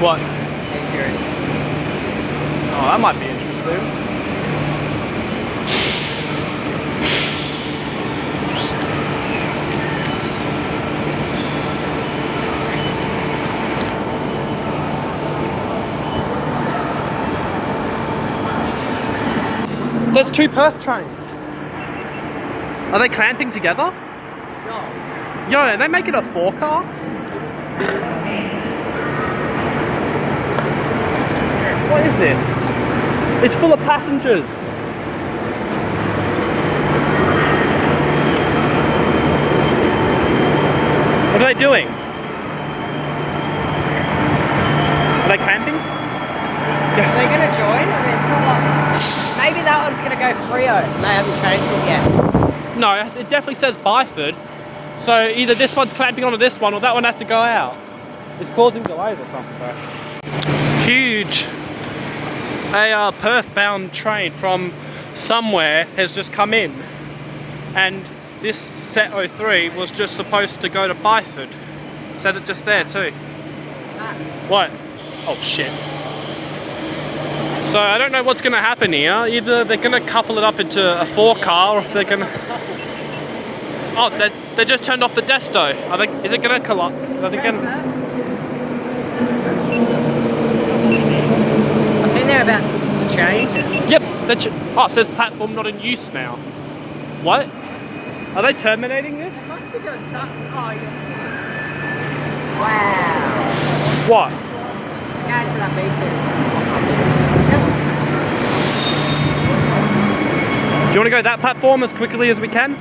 What? A-series. Oh, that might be interesting. There's two Perth trains. Are they clamping together? No. Yo, are they making a 4-car? What is this? It's full of passengers. What are they doing? Are they clamping? Yes. Are they going to join? I mean, it's not like... Maybe that one's going to go Frio. They haven't changed it yet. No, it definitely says Byford. So either this one's clamping onto this one or that one has to go out. It's causing delays or something, bro. Huge. A Perth-bound train from somewhere has just come in. And this set 03 was just supposed to go to Byford. Says it just there too. What? Oh shit. So I don't know what's going to happen here. Either they're going to couple it up into a 4-car, or if they're going to... Oh, they just turned off the desto. Is it going to collide? Are they going to... I think they're about to change it. Yep. Oh, it says platform not in use now. What? Are they terminating this? It must be doing something. Oh, yeah. Wow. What? Going to that B2. Do you want to go that platform as quickly as we can?